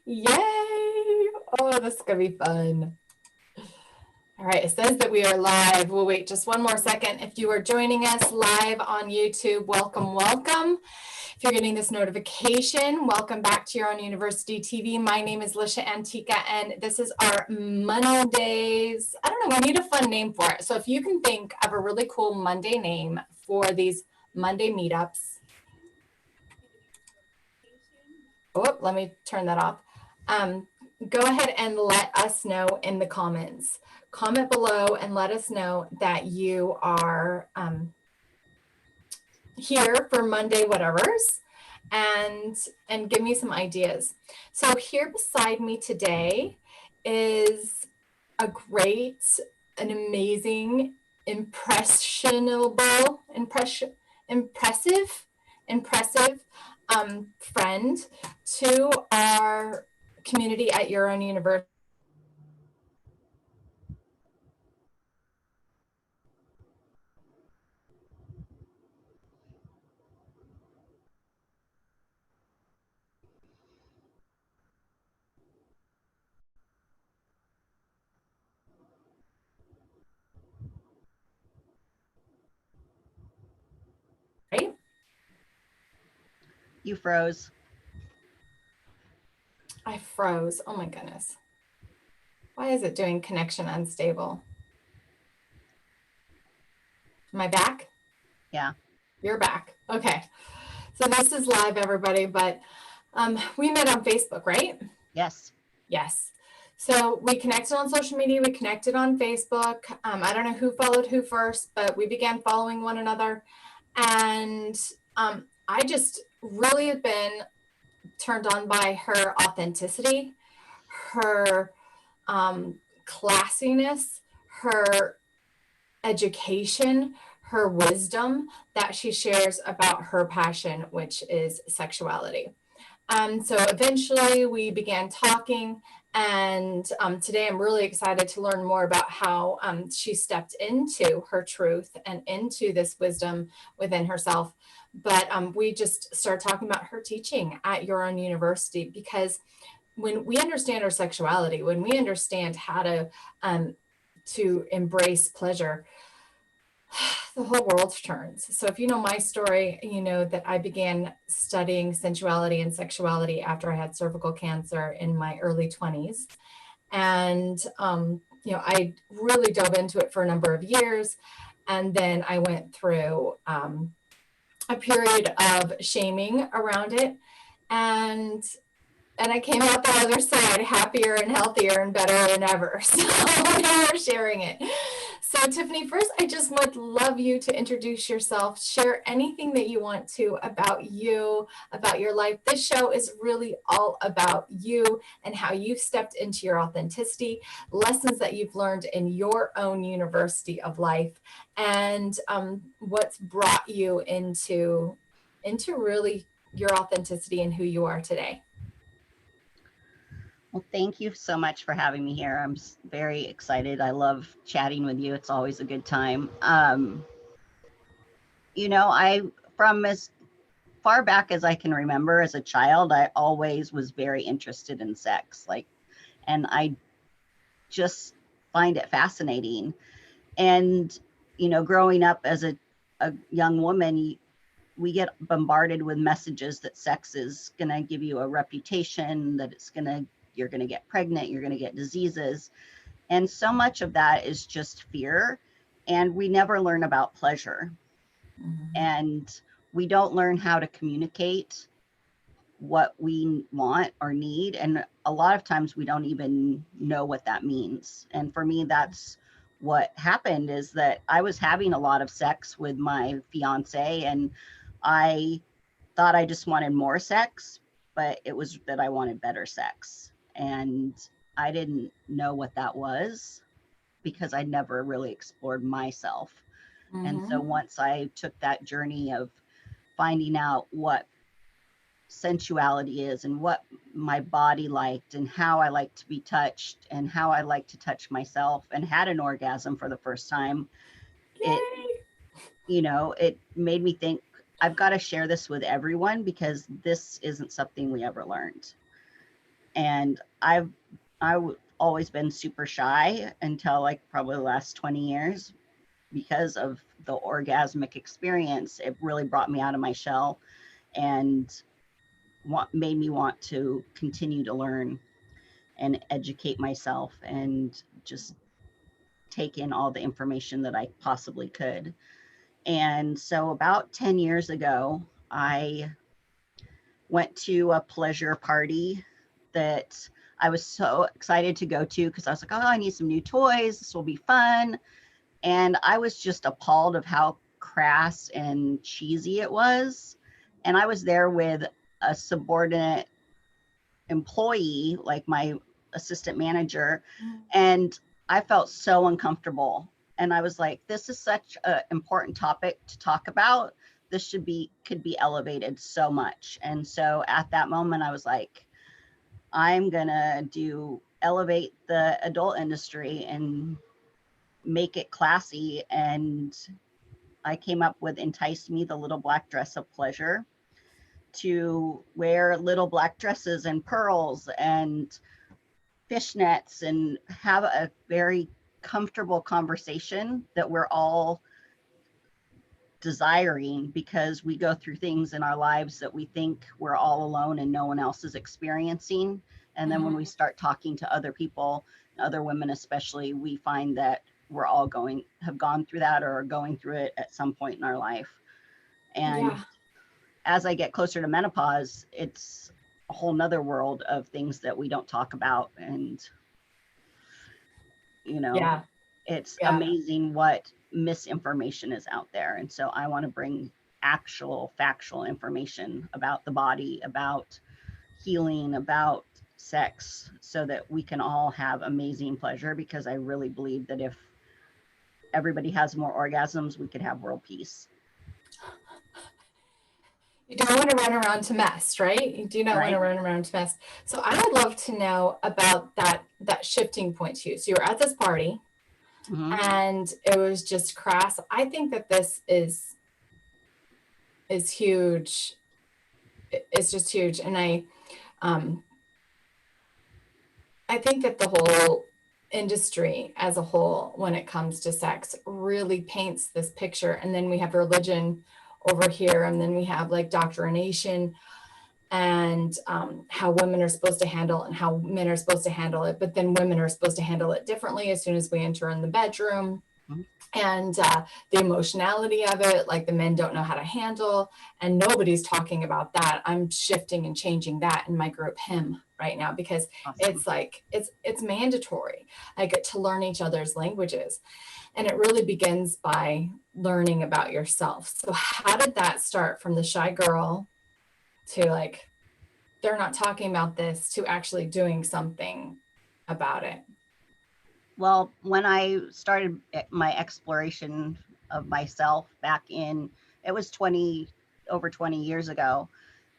Yay! Oh, this is gonna be fun. All right, it says that we are live. We'll wait just one more second. If you are joining us live on YouTube, welcome, welcome. If you're getting this notification, welcome back to Your Own University TV. My name is Lisha Antica, and this is our Mondays. I don't know, we need a fun name for it. So if you can think of a really cool Monday name for these Monday meetups. Oh, let me turn that off. Go ahead and let us know in the comments. Comment below and let us know that you are here for Monday whatevers, and give me some ideas. So here beside me today is an amazing, impressive friend to our community at Your Own University. Right? You froze. I froze. Oh my goodness. Why is it doing connection unstable? Am I back? Yeah. You're back. Okay. So this is live, everybody, but we met on Facebook, right? Yes. Yes. So we connected on social media. We connected on Facebook. I don't know who followed who first, but we began following one another. And I just really have been turned on by her authenticity, her classiness, her education, her wisdom that she shares about her passion, which is sexuality. So eventually we began talking, and today I'm really excited to learn more about how she stepped into her truth and into this wisdom within herself. But we just started talking about her teaching at Your Own University, because when we understand our sexuality, when we understand how to embrace pleasure, the whole world turns. So if you know my story, you know that I began studying sensuality and sexuality after I had cervical cancer in my early 20s. And, I really dove into it for a number of years. And then I went through a period of shaming around it. And I came out the other side happier and healthier and better than ever. So now we're sharing it. So Tiffany, first, I just would love you to introduce yourself, share anything that you want to about you, about your life. This show is really all about you and how you've stepped into your authenticity, lessons that you've learned in your own university of life, and what's brought you into really your authenticity and who you are today. Well, thank you so much for having me here. I'm very excited. I love chatting with you. It's always a good time. From as far back as I can remember as a child, I always was very interested in sex. And I just find it fascinating. And, growing up as a young woman, we get bombarded with messages that sex is going to give you a reputation, that you're going to get pregnant, you're going to get diseases. And so much of that is just fear. And we never learn about pleasure. Mm-hmm. And we don't learn how to communicate what we want or need. And a lot of times we don't even know what that means. And for me, that's what happened, is that I was having a lot of sex with my fiance, and I thought I just wanted more sex, but it was that I wanted better sex. And I didn't know what that was because I never really explored myself. Mm-hmm. And so once I took that journey of finding out what sensuality is and what my body liked and how I like to be touched and how I like to touch myself, and had an orgasm for the first time, Yay. it made me think, I've got to share this with everyone, because this isn't something we ever learned. And I've always been super shy until like probably the last 20 years because of the orgasmic experience. It really brought me out of my shell and made me want to continue to learn and educate myself and just take in all the information that I possibly could. And so about 10 years ago, I went to a pleasure party that I was so excited to go to because I was like, oh, I need some new toys. This will be fun. And I was just appalled of how crass and cheesy it was. And I was there with a subordinate employee, like my assistant manager, and I felt so uncomfortable. And I was like, this is such an important topic to talk about. This could be elevated so much. And so at that moment, I was like, I'm gonna elevate the adult industry and make it classy. And I came up with Entice Me, the Little Black Dress of Pleasure, to wear little black dresses and pearls and fishnets and have a very comfortable conversation that we're all desiring, because we go through things in our lives that we think we're all alone and no one else is experiencing. And then when we start talking to other people, other women especially, we find that we're all have gone through that or are going through it at some point in our life. And Yeah. as I get closer to menopause, it's a whole nother world of things that we don't talk about. And, you know, Yeah. it's Yeah. amazing what misinformation is out there. And so I want to bring actual factual information about the body, about healing, about sex, so that we can all have amazing pleasure, because I really believe that if everybody has more orgasms, we could have world peace. You don't want to run around to mess, right? You do not want to Right. run around to mess. So I would love to know about that shifting point to you. So you were at this party Mm-hmm. and it was just crass. I think that this is huge. It's just huge. And I think that the whole industry as a whole, when it comes to sex, really paints this picture. And then we have religion over here, and then we have like doctrination and how women are supposed to handle and how men are supposed to handle it. But then women are supposed to handle it differently as soon as we enter in the bedroom. Mm-hmm. And the emotionality of it, like the men don't know how to handle, and nobody's talking about that. I'm shifting and changing that in my group him right now, because Awesome. it's like it's mandatory. I get to learn each other's languages, and it really begins by learning about yourself. So how did that start from the shy girl to like they're not talking about this to actually doing something about it? Well, when I started my exploration of myself back in, it was over 20 years ago.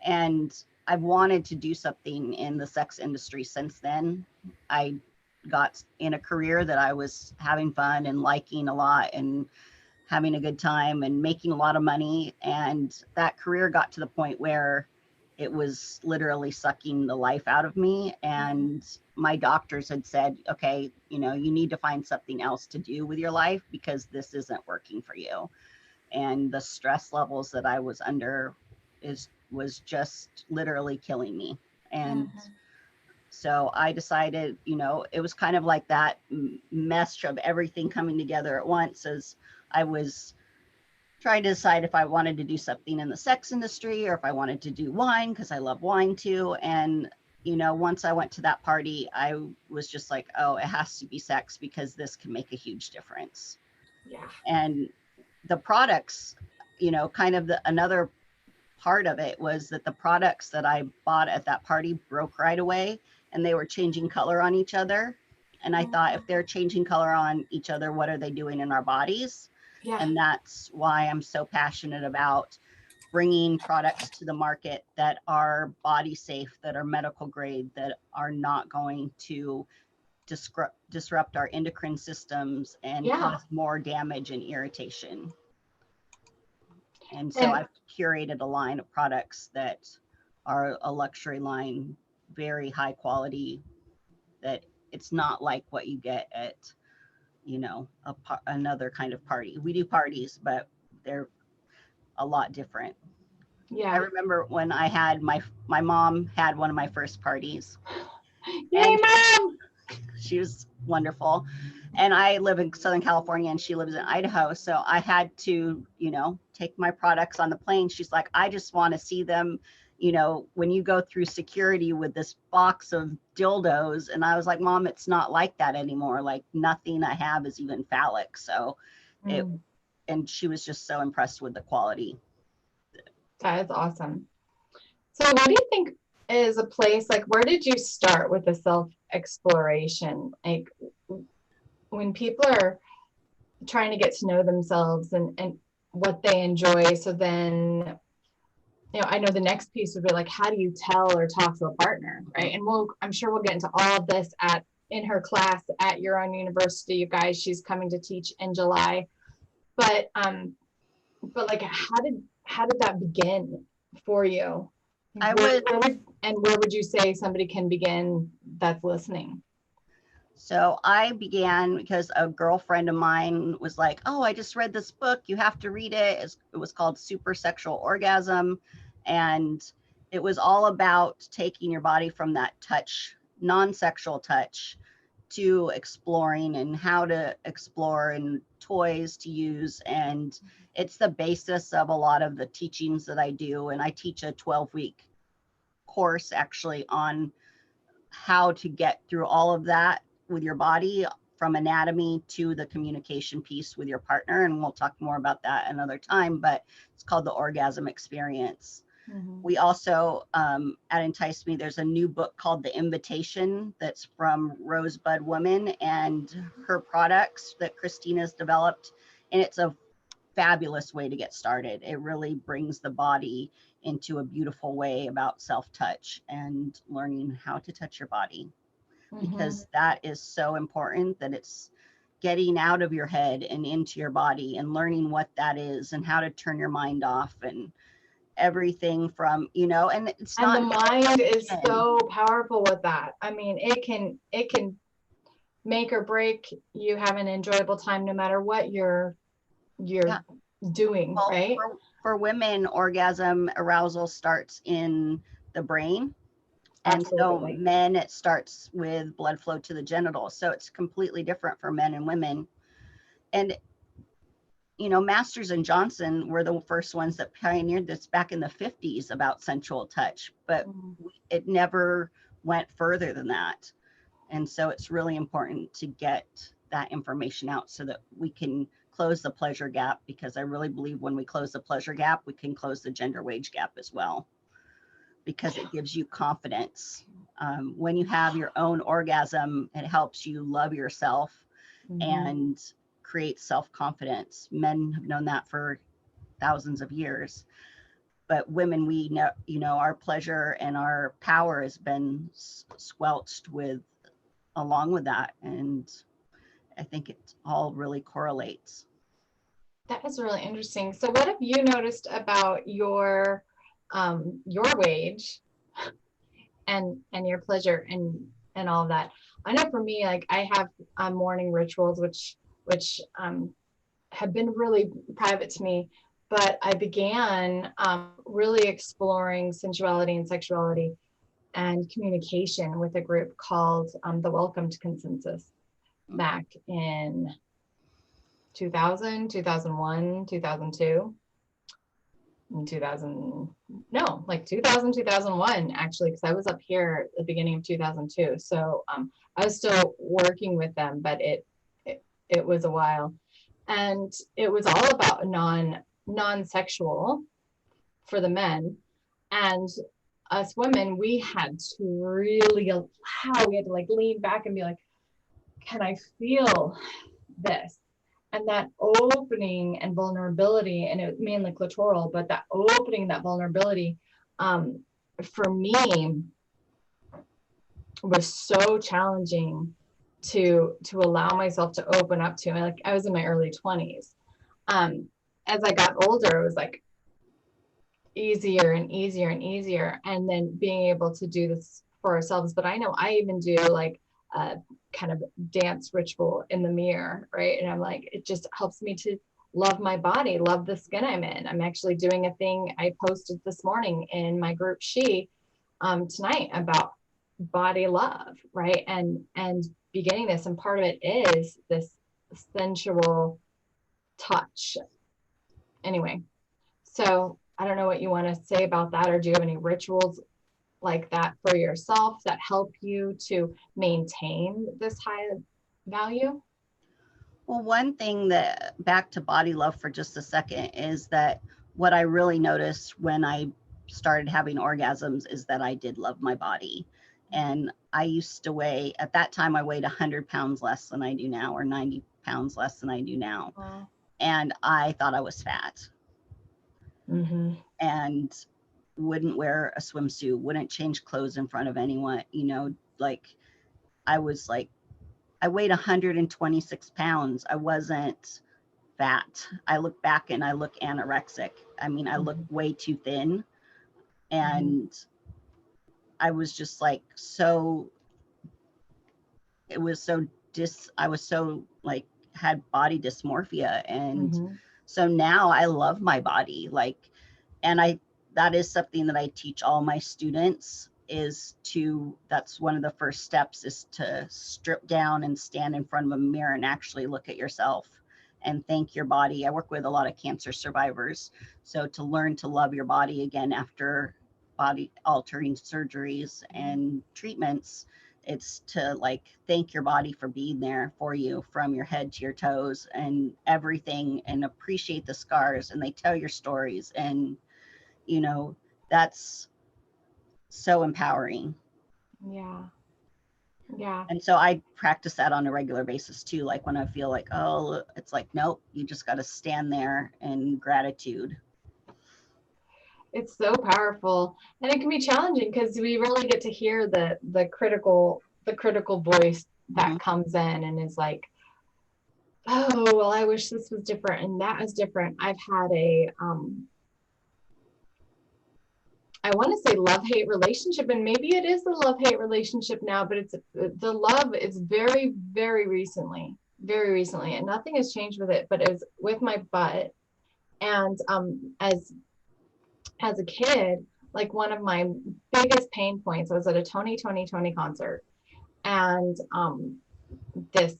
And I've wanted to do something in the sex industry since then. I got in a career that I was having fun and liking a lot and having a good time and making a lot of money. And that career got to the point where it was literally sucking the life out of me. And my doctors had said, okay, you need to find something else to do with your life because this isn't working for you. And the stress levels that I was under was just literally killing me. And so I decided, it was kind of like that mesh of everything coming together at once, as I was trying to decide if I wanted to do something in the sex industry or if I wanted to do wine, because I love wine too. And, once I went to that party, I was just like, oh, it has to be sex because this can make a huge difference. Yeah. And the products, kind of another part of it was that the products that I bought at that party broke right away, and they were changing color on each other. And I thought, if they're changing color on each other, what are they doing in our bodies? Yeah. And that's why I'm so passionate about bringing products to the market that are body safe, that are medical grade, that are not going to disrupt our endocrine systems and Yeah. cause more damage and irritation. And so And I've curated a line of products that are a luxury line very high quality, that it's not like what you get at, you know, another kind of party. We do parties, but they're a lot different. I Yeah. remember when I had my mom had one of my first parties, Yay, and mom! she was wonderful. And I live in Southern California and she lives in Idaho. So I had to, you know, take my products on the plane. She's like, I just want to see them, you know, when you go through security with this box of dildos. And I was like, Mom, it's not like that anymore. Like nothing I have is even phallic. So it, Mm, and she was just so impressed with the quality. that is awesome. So what do you think is a place, like, where did you start with the self exploration? Like, when people are trying to get to know themselves and what they enjoy. So then, you know, I know the next piece would be like, how do you tell or talk to a partner, right? And I'm sure we'll get into all of this in her class at your own university, you guys. She's coming to teach in July. But like, how did that begin for you? I would Where would you say somebody can begin that's listening? So I began because a girlfriend of mine was like, "Oh, I just read this book. You have to read it." It was called Super Sexual Orgasm. And it was all about taking your body from that touch, non sexual touch, to exploring and how to explore and toys to use. And it's the basis of a lot of the teachings that I do. And I teach a 12-week course actually on how to get through all of that with your body, from anatomy to the communication piece with your partner. And we'll talk more about that another time, but it's called the orgasm experience. Mm-hmm. We also, at Entice Me, there's a new book called The Invitation that's from Rosebud Woman and her products that Christina's developed. And it's a fabulous way to get started. It really brings the body into a beautiful way about self-touch and learning how to touch your body, because that is so important, that it's getting out of your head and into your body and learning what that is and how to turn your mind off and everything from, you know, and it's And not the mind is so powerful with that. I mean, it can make or break you have an enjoyable time no matter what you're yeah. doing, Well, right? for women, orgasm arousal starts in the brain. And Absolutely. so men, it starts with blood flow to the genitals. So it's completely different for men and women. And, you know, Masters and Johnson were the first ones that pioneered this back in the 50s about sensual touch, but it never went further than that. And so it's really important to get that information out so that we can close the pleasure gap, because I really believe when we close the pleasure gap, we can close the gender wage gap as well, because it gives you confidence. When you have your own orgasm, it helps you love yourself and create self-confidence. Men have known that for thousands of years, but women, we know, you know, our pleasure and our power has been squelched with along with that. And I think it all really correlates. That is really interesting. So what have you noticed about your wage and your pleasure and all of that? I know for me, like, I have morning rituals which have been really private to me, but I began really exploring sensuality and sexuality and communication with a group called the Welcome to Consensus back in 2000, 2001, 2002, and 2000, no, like 2000, 2001, actually, because I was up here at the beginning of 2002. So I was still working with them, but it was a while. And it was all about non-sexual for the men. And us women, we had to really allow, we had to like lean back and be like, can I feel this? And that opening and vulnerability, and it mainly clitoral, but that opening, that vulnerability, for me was so challenging to allow myself to open up to. And like, I was in my early 20s. As I got older, it was like easier and easier and easier. And then being able to do this for ourselves. But I know I even do like a kind of dance ritual in the mirror, right? And I'm like, it just helps me to love my body, love the skin I'm in. I'm actually doing a thing I posted this morning in my group tonight about body love, right? And beginning this, and part of it is this sensual touch. Anyway, so I don't know what you want to say about that, or do you have any rituals like that for yourself that help you to maintain this high value? Well, one thing that, back to body love for just a second, is that what I really noticed when I started having orgasms is that I did love my body. And I used to weigh, at that time, I weighed 100 pounds less than I do now, or 90 pounds less than I do now. Wow. And I thought I was fat Mm-hmm. and wouldn't wear a swimsuit, wouldn't change clothes in front of anyone, like I was like, I weighed 126 pounds. I wasn't fat. I look back and I look anorexic. I mean, I look way too thin. And I was just like, so, it was so I was so like, had body dysmorphia. And so now I love my body. Like, and that is something that I teach all my students, is to, that's one of the first steps, is to strip down and stand in front of a mirror and actually look at yourself and thank your body. I work with a lot of cancer survivors. So to learn to love your body again after body altering surgeries and treatments, it's to like thank your body for being there for you from your head to your toes and everything, and appreciate the scars, and they tell your stories. And that's so empowering. Yeah. Yeah. And so I practice that on a regular basis too. Like when I feel like, oh, it's like, nope, you just got to stand there in gratitude. It's so powerful, and it can be challenging because we really get to hear the critical voice that comes in and is like, oh, well, I wish this was different and that was different. I've had I want to say love-hate relationship, and maybe it is a love-hate relationship now, but it's the love is very, very recently, and nothing has changed with it, but it was with my butt. And as a kid, like one of my biggest pain points, I was at a Tony concert, and this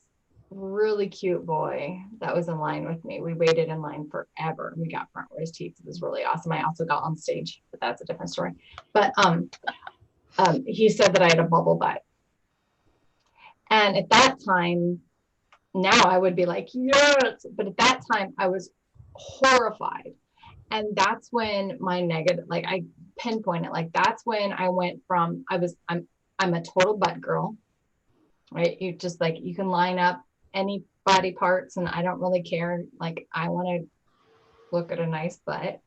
really cute boy that was in line with me, we waited in line forever, and we got front row seats. It was really awesome. I also got on stage, but that's a different story. But he said that I had a bubble butt, and at that time, now I would be like, yes, but at that time I was horrified. And that's when my negative, like I pinpoint it, like that's when I went from, I'm a total butt girl, right? You just like, you can line up any body parts and I don't really care. Like I want to look at a nice butt.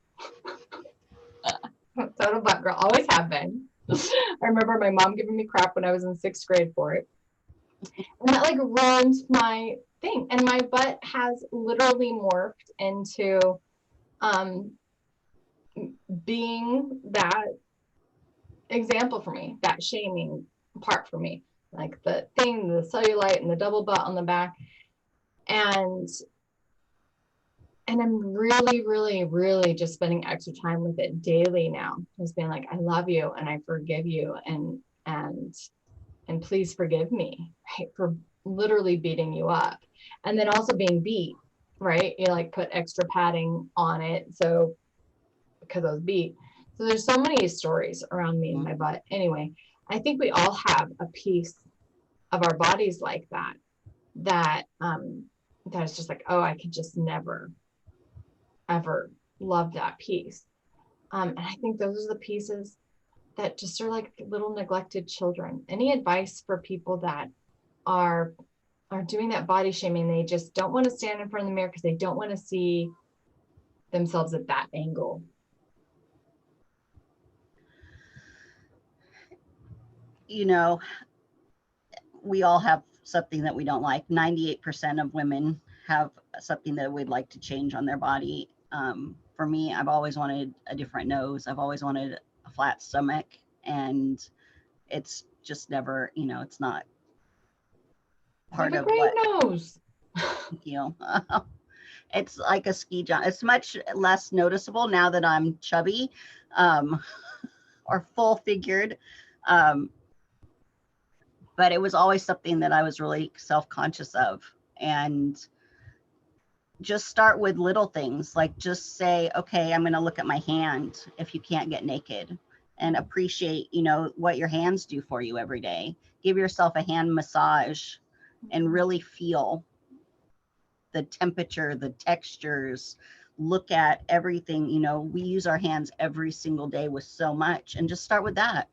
Total butt girl, always have been. I remember my mom giving me crap when I was in 6th grade for it. And that like ruined my thing. And my butt has literally morphed into being that example for me, that shaming part for me, like the thing, the cellulite and the double butt on the back. And I'm really, really, really just spending extra time with it daily now. Just being like, I love you and I forgive you, and please forgive me, right, for literally beating you up. And then also being beat, right? You like put extra padding on it. So because I was beat. So there's so many stories around me and my butt. Anyway, I think we all have a piece of our bodies like that, that is just like, oh, I could just never, ever love that piece. And I think those are the pieces that just are like little neglected children. Any advice for people that are doing that body shaming? They just don't want to stand in front of the mirror because they don't want to see themselves at that angle. We all have something that we don't like. 98% of women have something that we'd like to change on their body. For me, I've always wanted a different nose. I've always wanted a flat stomach. And it's just never, it's not You part have a of great what nose. you it's like a ski jump. It's much less noticeable now that I'm chubby, um, or full figured. Um, but it was always something that I was really self-conscious of. And just start with little things, like just say, okay, I'm going to look at my hand if you can't get naked, and appreciate, what your hands do for you every day. Give yourself a hand massage and really feel the temperature, the textures, look at everything. We use our hands every single day with so much, and just start with that,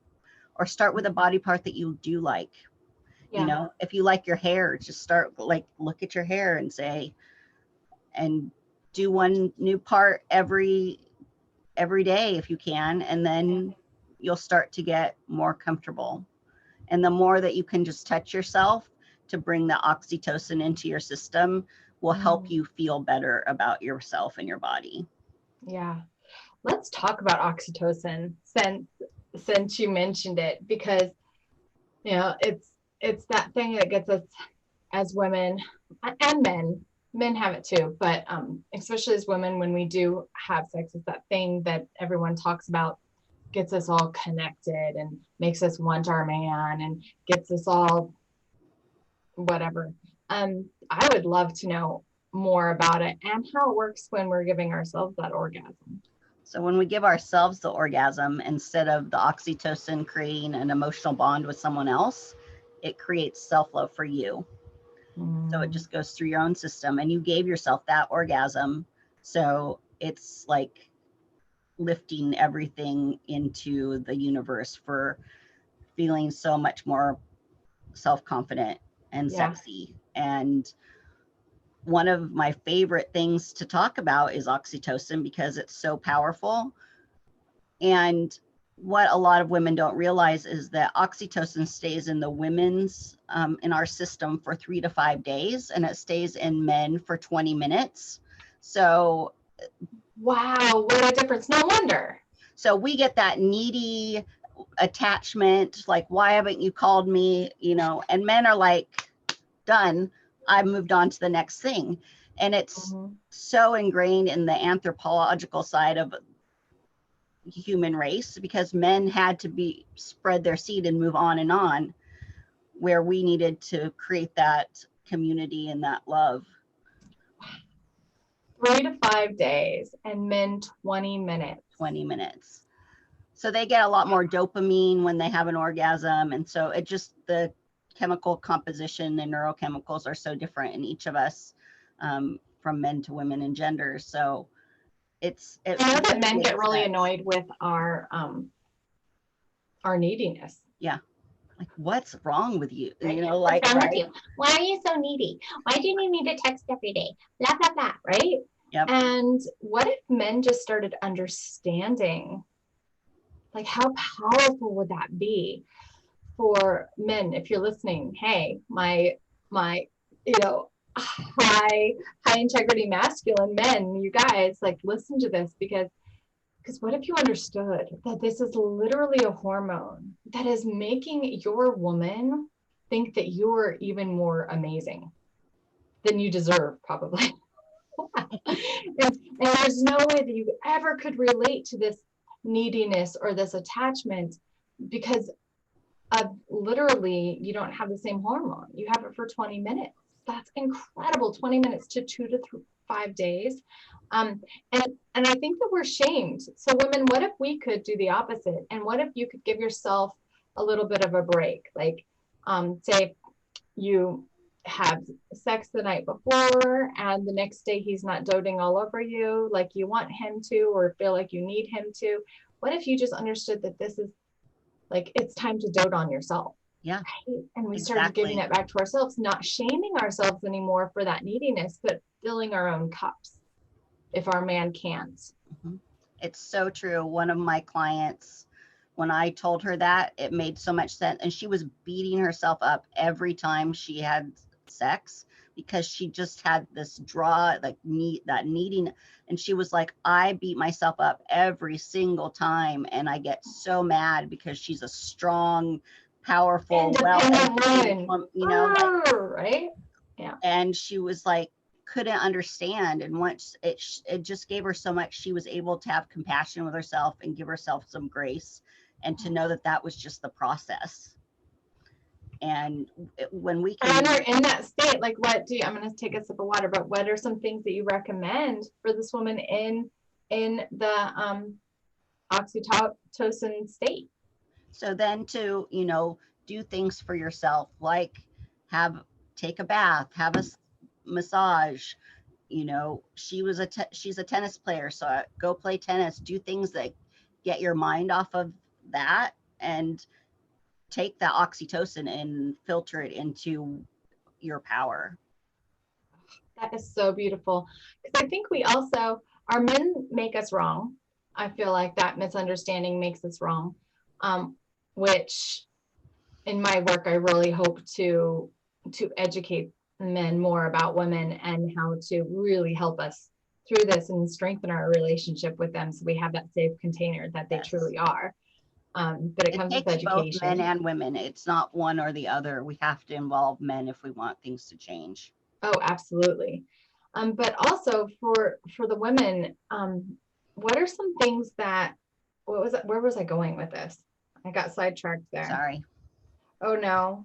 or start with a body part that you do like. Yeah. If you like your hair, just start, like, look at your hair and say, and do one new part every day if you can, and then you'll start to get more comfortable. And the more that you can just touch yourself to bring the oxytocin into your system will help you feel better about yourself and your body. Yeah. Let's talk about oxytocin since you mentioned it, because it's that thing that gets us as women and men have it too, but especially as women, when we do have sex, it's that thing that everyone talks about, gets us all connected and makes us want our man and gets us all whatever. I would love to know more about it and how it works when we're giving ourselves that orgasm. So when we give ourselves the orgasm, instead of the oxytocin creating an emotional bond with someone else, it creates self-love for you. So it just goes through your own system, and you gave yourself that orgasm. So it's like lifting everything into the universe for feeling so much more self-confident and sexy. And one of my favorite things to talk about is oxytocin, because it's so powerful. And what a lot of women don't realize is that oxytocin stays in the women's in our system for 3 to 5 days, and it stays in men for 20 minutes. So wow, what a difference. No wonder. So we get that needy attachment, like, why haven't you called me? And men are like, done. I've moved on to the next thing. And it's so ingrained in the anthropological side of human race, because men had to spread their seed and move on, where we needed to create that community and that love. 3 to 5 days, and men 20 minutes. 20 minutes. So they get a lot more dopamine when they have an orgasm. And so the chemical composition and neurochemicals are so different in each of us, from men to women and genders. So I know that men get really annoyed with our neediness. Yeah. Like, what's wrong with you? Right? Like, what's wrong with you? Why are you so needy? Why do you need me to text every day? Blah, blah, blah, right? Yep. And what if men just started understanding, like, how powerful would that be for men? If you're listening, hey, my high integrity masculine men, you guys, like, listen to this, because what if you understood that this is literally a hormone that is making your woman think that you're even more amazing than you deserve, probably. and there's no way that you ever could relate to this neediness or this attachment, because of literally, you don't have the same hormone. You have it for 20 minutes. That's incredible. 20 minutes to 2 to 5 days. And I think that we're shamed. So women, what if we could do the opposite? And what if you could give yourself a little bit of a break? Like, say you have sex the night before and the next day he's not doting all over you like you want him to, or feel like you need him to. What if you just understood that this is, like, it's time to dote on yourself? Yeah. Right? And we started giving it back to ourselves, not shaming ourselves anymore for that neediness, but filling our own cups if our man can't. Mm-hmm. It's so true. One of my clients, when I told her that, it made so much sense. And she was beating herself up every time she had sex, because she just had this draw, like, that needing. And she was like, I beat myself up every single time. And I get so mad because she's a strong, powerful, independent woman, you know, like, right? Yeah. and she was like, couldn't understand. And once it just gave her so much, she was able to have compassion with herself and give herself some grace, and to know that that was just the process. And when we can, and are in that state, like, what do you, I'm going to take a sip of water, but what are some things that you recommend for this woman in the oxytocin state? so then to, you know, do things for yourself, like take a bath, have a massage. You know, she's a tennis player, so go play tennis, do things that get your mind off of that, and take that oxytocin and filter it into your power. That is so beautiful. Because I think we also, our men make us wrong. I feel like that misunderstanding makes us wrong, which in my work, I really hope to educate men more about women and how to really help us through this and strengthen our relationship with them, so we have that safe container that they Yes. truly are. But it comes with education. Both men and women. It's not one or the other. We have to involve men if we want things to change. Oh, absolutely. But also for the women, what are some things that, what was it? Where was I going with this? I got sidetracked there. Sorry. Oh no.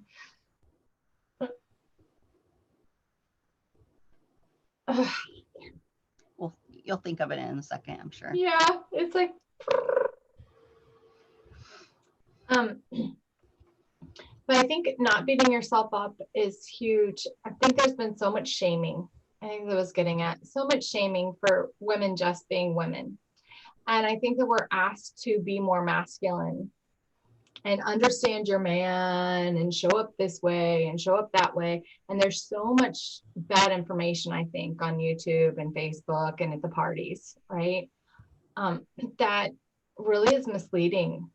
Well, you'll think of it in a second, I'm sure. Yeah, it's like, but I think not beating yourself up is huge. I think there's been so much shaming. I think that was getting at so much shaming for women just being women. And I think that we're asked to be more masculine and understand your man and show up this way and show up that way. And there's so much bad information, I think, on YouTube and Facebook and at the parties, right? That really is misleading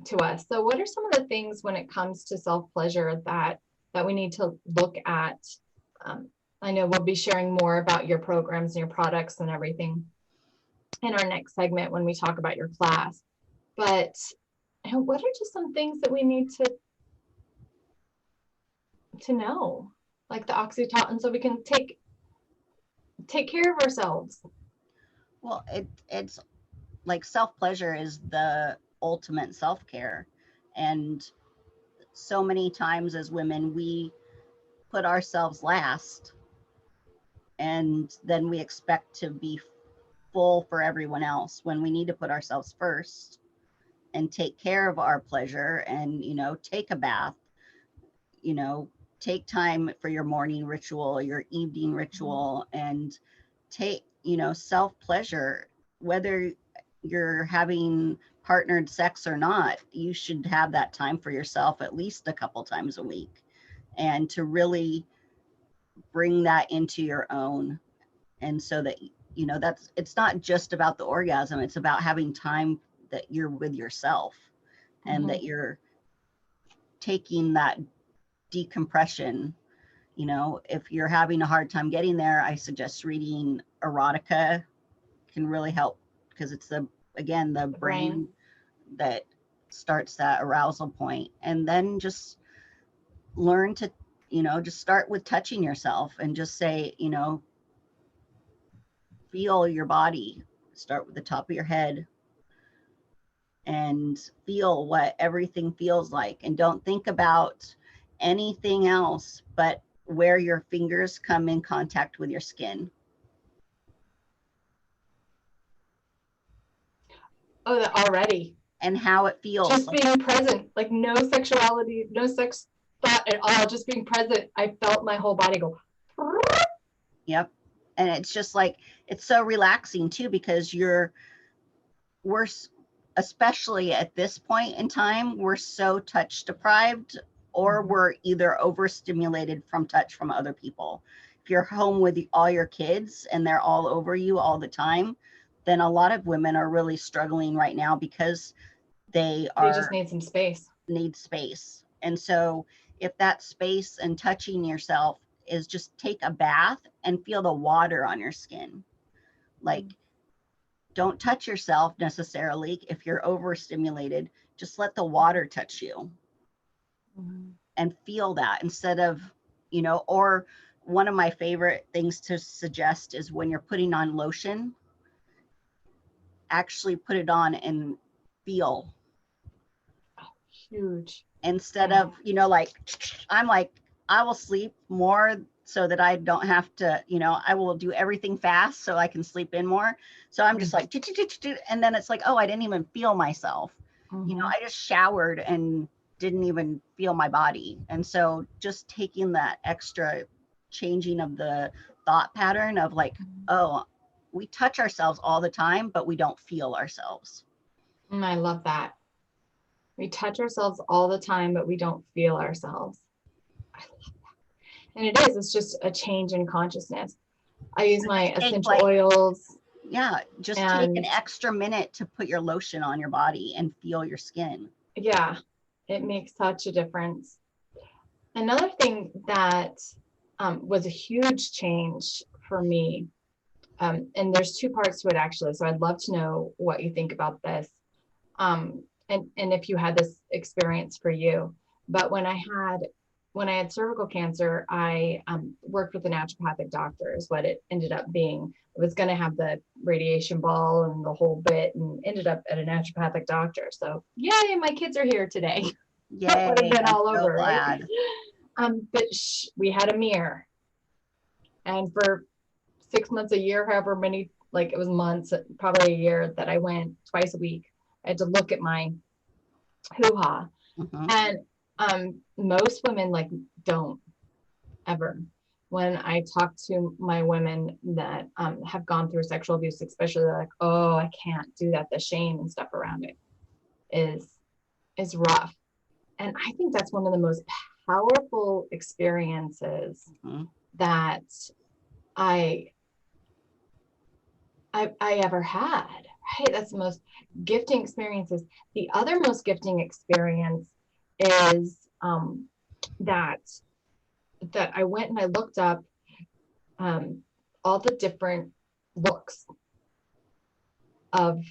to us. So what are some of the things when it comes to self-pleasure that we need to look at? I know we'll be sharing more about your programs and your products and everything in our next segment when we talk about your class. But what are just some things that we need to know, like the oxytocin, so we can take care of ourselves? Well, it's like self-pleasure is the ultimate self-care. And so many times as women, we put ourselves last, and then we expect to be full for everyone else, when we need to put ourselves first and take care of our pleasure. And, you know, take a bath, you know, take time for your morning ritual, your evening ritual, and take, you know, self-pleasure. Whether you're having partnered sex or not, you should have that time for yourself at least a couple times a week, and to really bring that into your own. And so that, you know, it's not just about the orgasm, it's about having time that you're with yourself, and that you're taking that decompression. You know, if you're having a hard time getting there, I suggest reading erotica. Can really help, because it's the brain that starts that arousal point. And then just learn to, you know, just start with touching yourself and just say, you know, feel your body. Start with the top of your head and feel what everything feels like, and don't think about anything else but where your fingers come in contact with your skin. Oh, that already. And how it feels. Just being present, like no sexuality, no sex thought at all, just being present. I felt my whole body go. Yep. And it's just like, it's so relaxing too, because we're, especially at this point in time, we're so touch deprived, or we're either overstimulated from touch from other people. If you're home with all your kids and they're all over you all the time, then a lot of women are really struggling right now, because they just need some space. Need space. And so if that space and touching yourself is just take a bath and feel the water on your skin. Like, don't touch yourself necessarily if you're overstimulated. Just let the water touch you. and feel that instead of, or one of my favorite things to suggest is when you're putting on lotion, actually put it on and feel Huge. instead of, like, I'm like, I will sleep more so that I don't have to, I will do everything fast so I can sleep in more. So I'm just like, and then it's like, oh, I didn't even feel myself. I just showered and didn't even feel my body. And so just taking that extra changing of the thought pattern of like, oh, we touch ourselves all the time, but we don't feel ourselves. I love that. We touch ourselves all the time, but we don't feel ourselves. I love that. And it's just a change in consciousness. I use my essential oils. Yeah, just take an extra minute to put your lotion on your body and feel your skin. Yeah, it makes such a difference. Another thing that was a huge change for me, and there's two parts to it actually, so I'd love to know what you think about this, and if you had this experience for you. But when I had cervical cancer, I worked with a naturopathic doctor is what it ended up being. I was going to have the radiation ball and the whole bit, and ended up at a naturopathic doctor. So yay, my kids are here today. Yay, that would have been all so over, glad. Right? But we had a mirror, and for 6 months, a year, however many, like it was months, probably a year, that I went twice a week. I had to look at my hoo-ha. And most women like don't ever. When I talk to my women that have gone through sexual abuse, especially, they're like, oh, I can't do that. The shame and stuff around it is rough. And I think that's one of the most powerful experiences that I ever had. Right? That's the most gifting experiences. The other most gifting experience is that I went and I looked up all the different looks of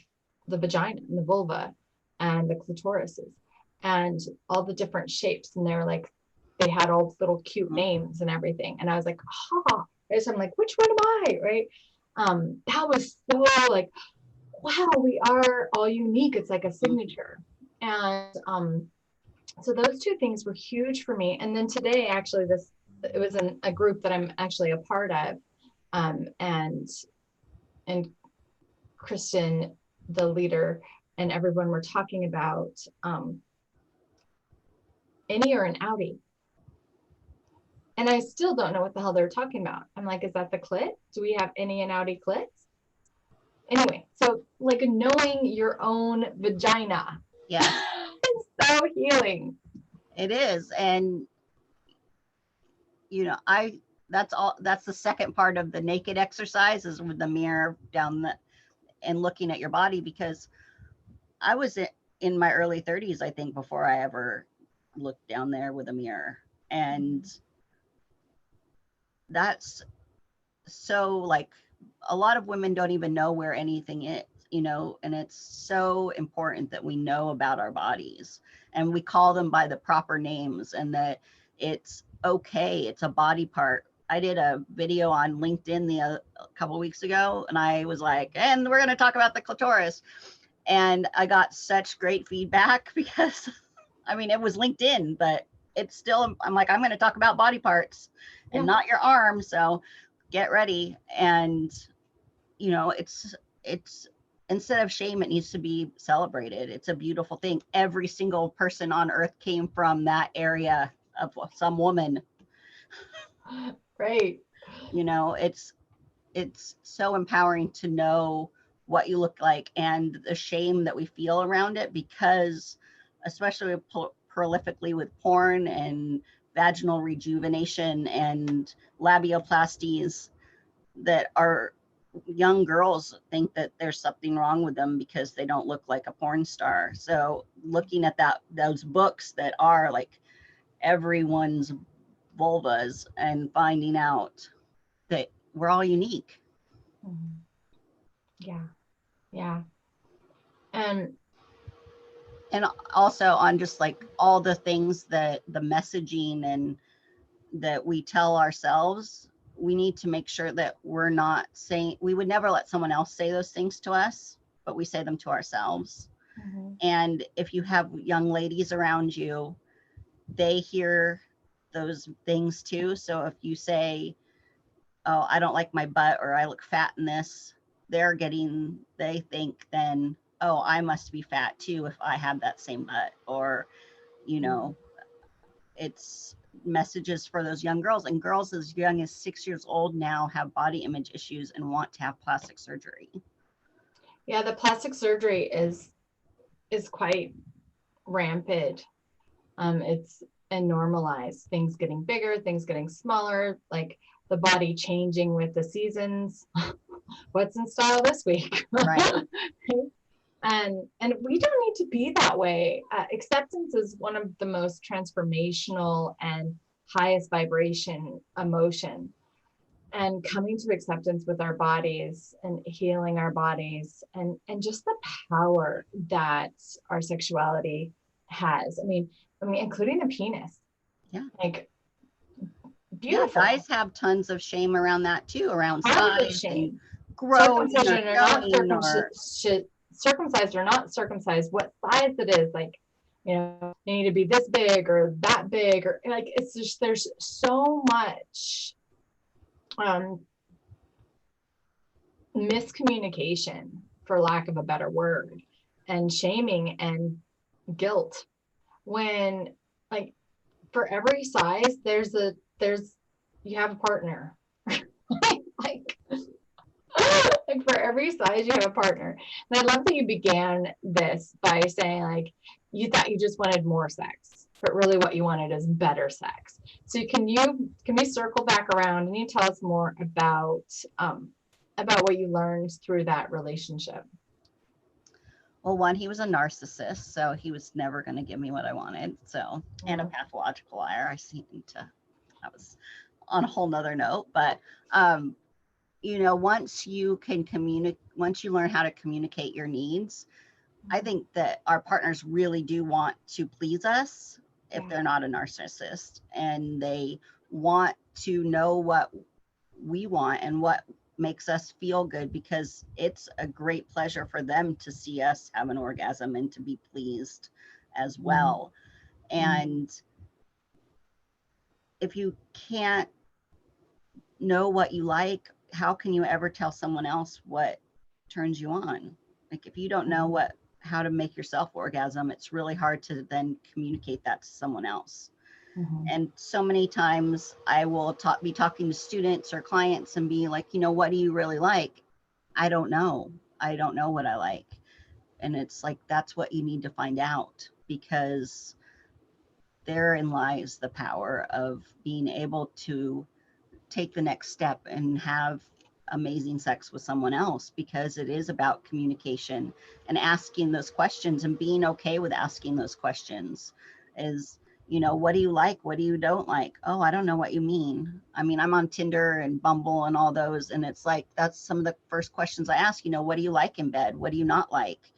the vagina and the vulva and the clitorises and all the different shapes. And they're like, they had all little cute names and everything. And I was like, ha, right? So I'm like, which one am I? Right. That was so like, wow, we are all unique. It's like a signature. And so those two things were huge for me. And then today, actually, it was a group that I'm actually a part of. And Kristen, the leader, and everyone were talking about innie or an outie. And I still don't know what the hell they're talking about. I'm like, is that the clit? Do we have innie and outie clits? Anyway, so like knowing your own vagina. Yeah. It's so healing. It is. And, that's the second part of the naked exercise is with the mirror and looking at your body, because I was in my early 30s, I think, before I ever looked down there with a mirror. And that's so like a lot of women don't even know where anything is, and it's so important that we know about our bodies and we call them by the proper names, and that it's okay. It's a body part. I did a video on LinkedIn a couple of weeks ago, and I was like, and we're going to talk about the clitoris. And I got such great feedback because, I mean, it was LinkedIn, but it's still, I'm like, I'm going to talk about body parts and not your arm. So get ready. And, it's instead of shame, it needs to be celebrated. It's a beautiful thing. Every single person on earth came from that area of some woman. Right. It's so empowering to know what you look like and the shame that we feel around it, because especially prolifically with porn and vaginal rejuvenation and labioplasties, that our young girls think that there's something wrong with them because they don't look like a porn star. So looking at those books that are like everyone's vulvas and finding out that we're all unique. Yeah. Yeah. And And also on just like all the things that the messaging and that we tell ourselves, we need to make sure that we're not saying, we would never let someone else say those things to us, but we say them to ourselves. Mm-hmm. And if you have young ladies around you, they hear those things too. So if you say, oh, I don't like my butt, or I look fat in this, they think then, oh, I must be fat too if I have that same butt. Or, you know, it's messages for those young girls, and girls as young as 6 years old now have body image issues and want to have plastic surgery. Yeah, the plastic surgery is quite rampant. It's and normalized, things getting bigger, things getting smaller, like the body changing with the seasons. What's in style this week? Right. And we don't need to be that way. Acceptance is one of the most transformational and highest vibration emotion. And coming to acceptance with our bodies and healing our bodies, and just the power that our sexuality has. I mean, including the penis. Yeah. Like, Yeah, beautiful. guys have tons of shame around that too, around Tons of size and shame. growing or Circumcision or not showing or circumcised or not circumcised, what size it is, like, you need to be this big or that big, or like, it's just, there's so much miscommunication, for lack of a better word, and shaming and guilt, when, like, for every size there's you have a partner. like like for every size you have a partner. And I love that you began this by saying, like, you thought you just wanted more sex, but really what you wanted is better sex. So can we circle back around and you tell us more about what you learned through that relationship? well, one, he was a narcissist, so he was never going to give me what I wanted. So, and a pathological liar. I seem to, that was on a whole nother note, but once you can communicate, once you learn how to communicate your needs, I think that our partners really do want to please us if they're not a narcissist, and they want to know what we want and what makes us feel good, because it's a great pleasure for them to see us have an orgasm and to be pleased as well. And if you can't know what you like, how can you ever tell someone else what turns you on? Like, if you don't know how to make yourself orgasm, it's really hard to then communicate that to someone else. And so many times I will be talking to students or clients and be like, what do you really like? I don't know. I don't know what I like. And it's like, that's what you need to find out, because therein lies the power of being able to take the next step and have amazing sex with someone else, because it is about communication and asking those questions and being okay with asking those questions. Is, what do you like? What do you don't like? Oh, I don't know what you mean. I mean, I'm on Tinder and Bumble and all those, and it's like, that's some of the first questions I ask, what do you like in bed? What do you not like?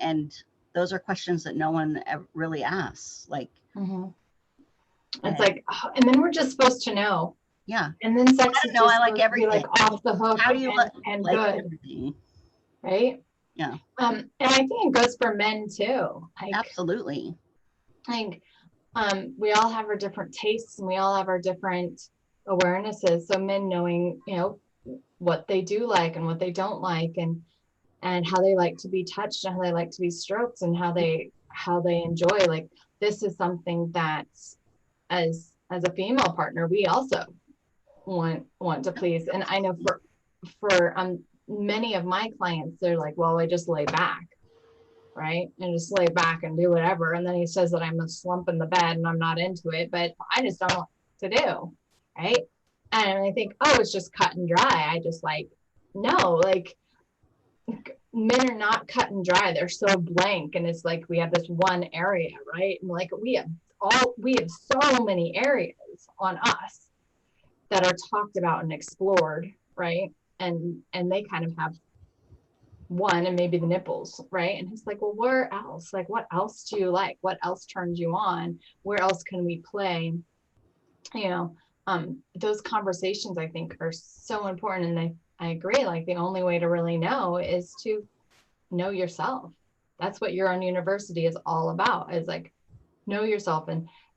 And those are questions that no one ever really asks. Like, it's like, and then we're just supposed to know. Yeah. And then sex is just I like everything. like off the hook. How do you and like good, everything? Right? Yeah. And I think it goes for men too. Like, absolutely. Like, we all have our different tastes and we all have our different awarenesses. So men knowing, what they do like and what they don't like, and how they like to be touched and how they like to be stroked and how they enjoy. Like, this is something that as a female partner, we also want to please. And I know for many of my clients, they're like, well, I just lay back, right? And just lay back and do whatever. And then he says that I'm a slump in the bed and I'm not into it, but I just don't know what to do, right? And I think, oh, it's just cut and dry. I just like, no, like, men are not cut and dry. They're so blank. And it's like, we have this one area, right? And like, we have so many areas on us that are talked about and explored, right? And they kind of have one, and maybe the nipples, right? And he's like, well, where else? Like, what else do you like? What else turns you on? Where else can we play? You know, those conversations I think are so important. And I agree. Like the only way to really know is to know yourself. That's what your own university is all about, is like know yourself.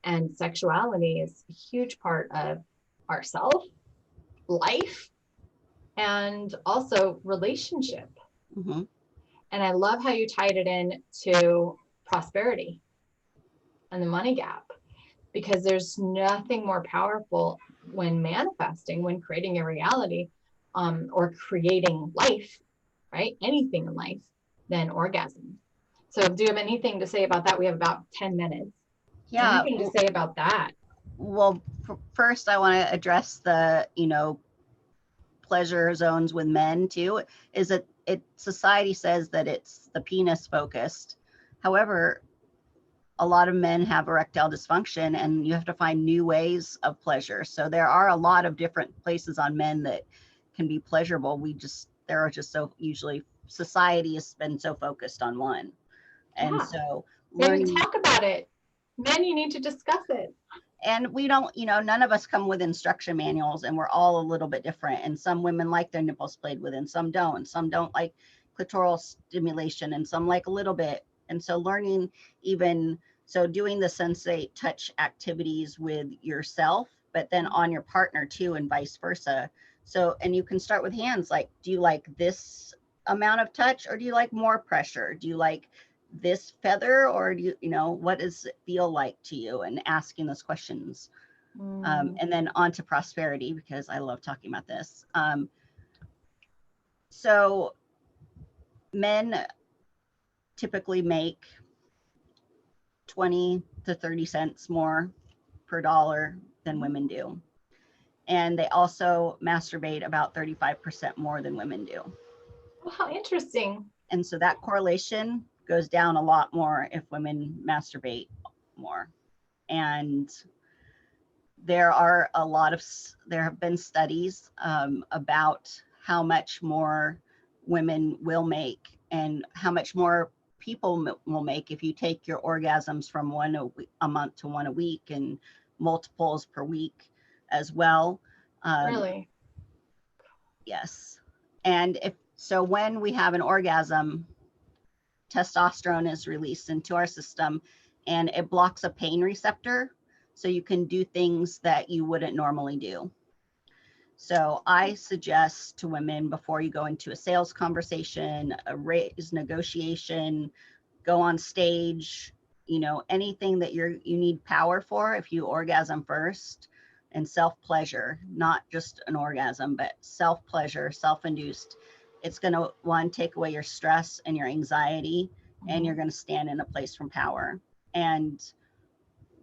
And sexuality is a huge part of ourself, life, and also relationship. Mm-hmm. And I love how you tied it in to prosperity and the money gap, because there's nothing more powerful when manifesting, when creating a reality, or creating life, right? Anything in life, than orgasm. So do you have anything to say about that? We have about 10 minutes. Yeah. Anything to say about that? Well, first I want to address the, pleasure zones with men too. Is that society says that it's the penis focused. However, a lot of men have erectile dysfunction and you have to find new ways of pleasure. So there are a lot of different places on men that can be pleasurable. There are just so usually society has been so focused on one. And Yeah. so Maybe learning, talk about it. Men, you need to discuss it. and we don't, none of us come with instruction manuals, and we're all a little bit different. And some women like their nipples played with and some don't. And some don't like clitoral stimulation and some like a little bit. And so learning, even so, doing the sensate touch activities with yourself, but then on your partner too, and vice versa. So, and you can start with hands. Like, do you like this amount of touch, or do you like more pressure? Do you like this feather, or do what does it feel like to you? And asking those questions. And then on to prosperity, because I love talking about this. So men typically make 20 to 30 cents more per dollar than women do. And they also masturbate about 35% more than women do. Oh, how interesting. And so that correlation goes down a lot more if women masturbate more. And there have been studies about how much more women will make and how much more people will make if you take your orgasms from one a month to one a week, and multiples per week as well. Really? Yes. And when we have an orgasm, testosterone is released into our system and it blocks a pain receptor. So you can do things that you wouldn't normally do. So I suggest to women, before you go into a sales conversation, a raise negotiation, go on stage, anything that you need power for, if you orgasm first, and self-pleasure, not just an orgasm, but self-pleasure, self-induced, it's going to, one, take away your stress and your anxiety, and you're going to stand in a place from power. And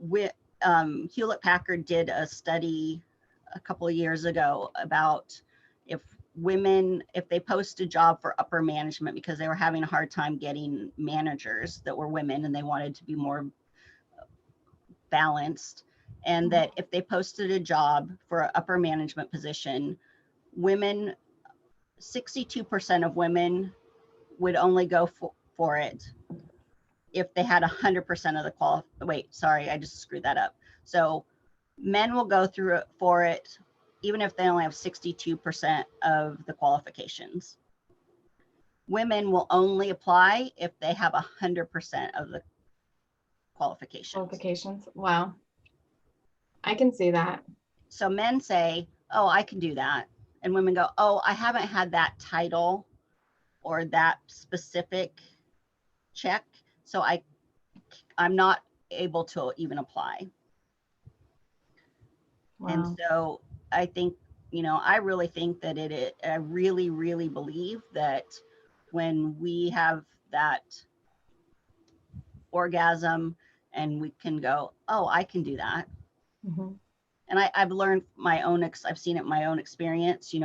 Hewlett Packard did a study a couple of years ago about if they post a job for upper management, because they were having a hard time getting managers that were women and they wanted to be more balanced, and that if they posted a job for an upper management position, 62% of women would only go for it if they had 100% of the wait, sorry, I just screwed that up. So men will go through it for it even if they only have 62% of the qualifications. Women will only apply if they have 100% of the qualifications. Wow. I can see that. So men say, oh, I can do that. And women go, oh, I haven't had that title or that specific check, so I'm not able to even apply. Wow. And so I think, I really think that I really, really believe that when we have that orgasm and we can go, oh, I can do that. Mm-hmm. And I've learned I've seen it in my own experience.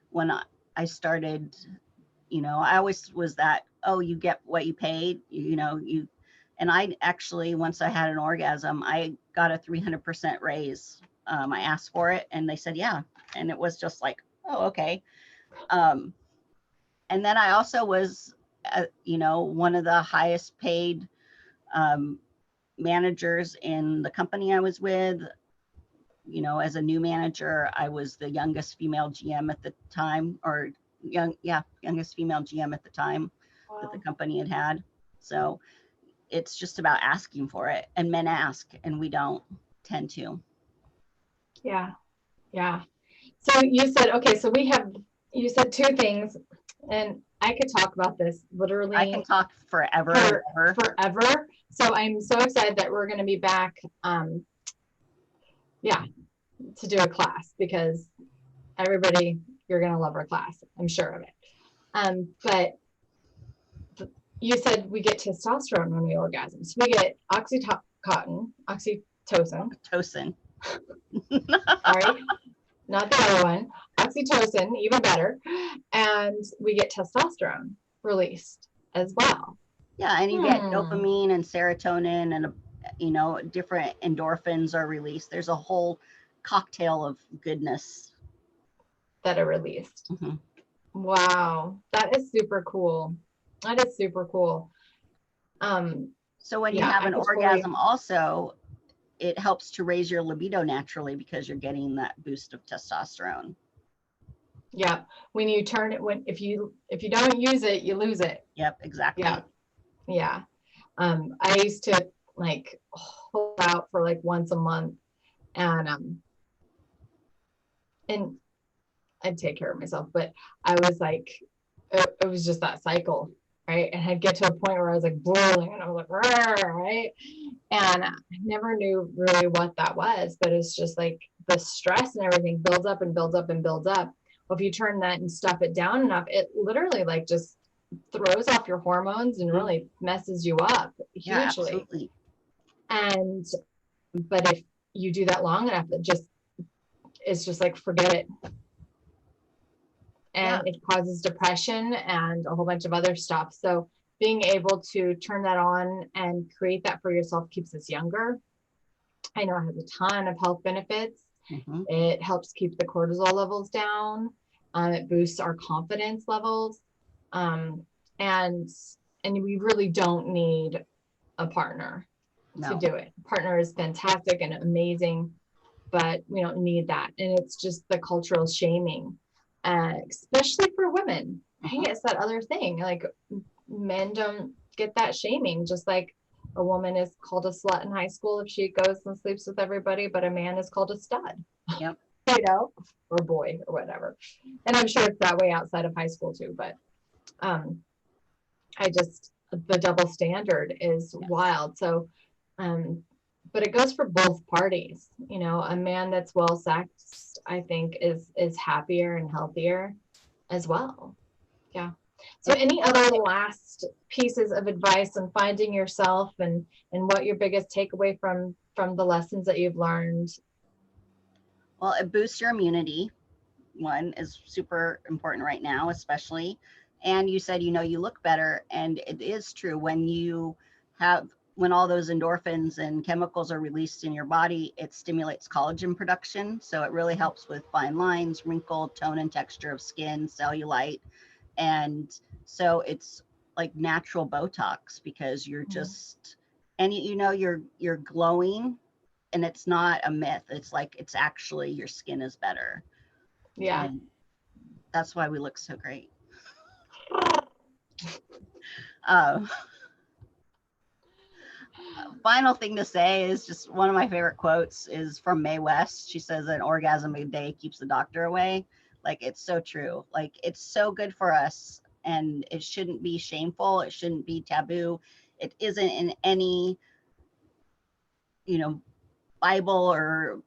When I started, I always was that, oh, you get what you paid, and I actually, once I had an orgasm, I got a 300% raise. I asked for it and they said, yeah. And it was just like, oh, okay. And then I also was, one of the highest paid um, managers in the company I was with. As a new manager, I was the youngest female GM at the time, or youngest female GM at the time that the Wow. company had. So it's just about asking for it, and men ask, and we don't tend to. Yeah. Yeah. So you said, okay, so you said two things, and I could talk about this I can literally talk forever and ever. forever. So I'm so excited that we're going to be back. Yeah, to do a class because everybody, you're going to love our class. I'm sure of it. But you said we get testosterone when we orgasm. So we get oxytocin, Oxytocin. sorry, not the other one, oxytocin, even better. And we get testosterone released as well. Yeah, and you get dopamine and serotonin, and different endorphins are released. There's a whole cocktail of goodness that are released. Mm-hmm. Wow, that is super cool. That is super cool. So when you have an orgasm, also, it helps to raise your libido naturally because you're getting that boost of testosterone. Yeah, when you turn it, if you don't use it, you lose it. Yep, exactly. Yeah. I used to like hold out for like once a month, and I'd take care of myself, but I was like, it was just that cycle, right? And I'd get to a point where I was like boiling, and I was like, right? And I never knew really what that was, but it's just like the stress and everything builds up and builds up and builds up. Well, if you turn that and stuff it down enough, it literally like just throws off your hormones and really messes you up hugely. Yeah, absolutely. And but if you do that long enough, it's just like forget it. And it causes depression and a whole bunch of other stuff. So being able to turn that on and create that for yourself keeps us younger. I know it has a ton of health benefits. Mm-hmm. It helps keep the cortisol levels down. It boosts our confidence levels. And we really don't need a partner to do it. A partner is fantastic and amazing, but we don't need that. And it's just the cultural shaming, especially for women. I think it's that other thing. Like men don't get that shaming, just like a woman is called a slut in high school if she goes and sleeps with everybody, but a man is called a stud. Yep. Or boy or whatever. And I'm sure it's that way outside of high school too, but the double standard is wild. So but it goes for both parties. A man that's well sexed, I think, is happier and healthier as well. Yeah. So any other last pieces of advice on finding yourself and what your biggest takeaway from the lessons that you've learned? Well, it boosts your immunity. One is super important right now, especially. And you said, you look better. And it is true when all those endorphins and chemicals are released in your body, it stimulates collagen production. So it really helps with fine lines, wrinkle, tone and texture of skin, cellulite. And so it's like natural Botox because you're just, and you're glowing, and it's not a myth. It's like, it's actually your skin is better. Yeah. And that's why we look so great. Final thing to say is just one of my favorite quotes is from Mae West. She says an orgasm a day keeps the doctor away. Like, it's so true. Like, it's so good for us, and it shouldn't be shameful. It shouldn't be taboo. It isn't in any, Bible or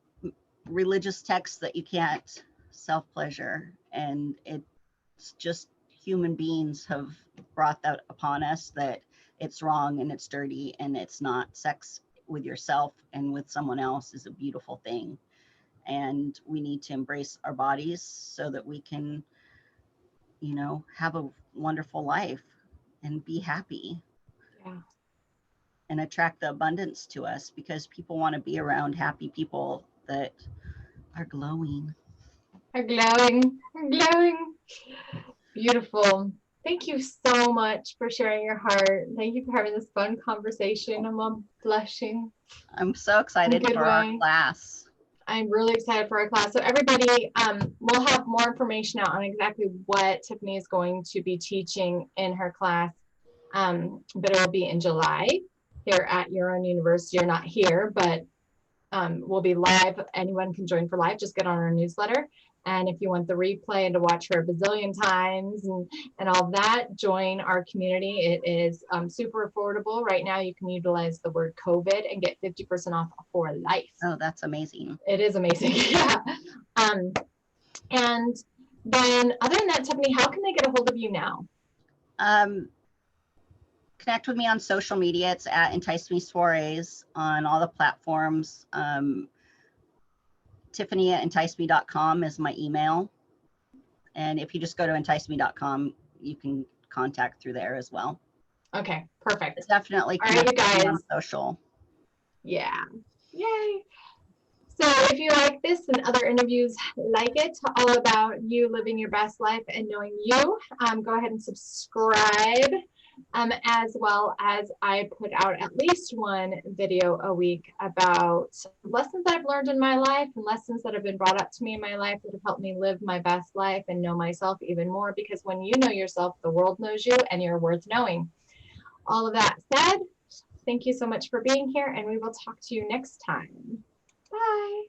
religious text that you can't self-pleasure. And it's just human beings have brought that upon us, that it's wrong and it's dirty and it's not. Sex with yourself and with someone else is a beautiful thing. And we need to embrace our bodies so that we can, have a wonderful life and be happy. Yeah. And attract the abundance to us, because people want to be around happy people that are glowing. Are glowing. Beautiful. Thank you so much for sharing your heart. Thank you for having this fun conversation. I'm all blushing. I'm so excited for our class. I'm really excited for our class. So everybody, we'll have more information out on exactly what Tiffany is going to be teaching in her class, but it will be in July here at your own university. You're not here, but we'll be live. Anyone can join for live. Just get on our newsletter. And if you want the replay and to watch her a bazillion times and all that, join our community. It is super affordable. Right now, you can utilize the word COVID and get 50% off for life. Oh, that's amazing. It is amazing. Yeah. And then other than that, Tiffany, how can they get a hold of you now? Connect with me on social media. It's at Entice Me Soirees on all the platforms. Tiffany at enticeme.com is my email. And if you just go to enticeme.com, you can contact through there as well. Okay, perfect. But definitely connect with me on social. Yeah. Yay. So if you like this and other interviews like it, all about you living your best life and knowing you, go ahead and subscribe. As well as I put out at least one video a week about lessons that I've learned in my life and lessons that have been brought up to me in my life that have helped me live my best life and know myself even more, because when you know yourself, the world knows you and you're worth knowing. All of that said, thank you so much for being here, and we will talk to you next time. Bye.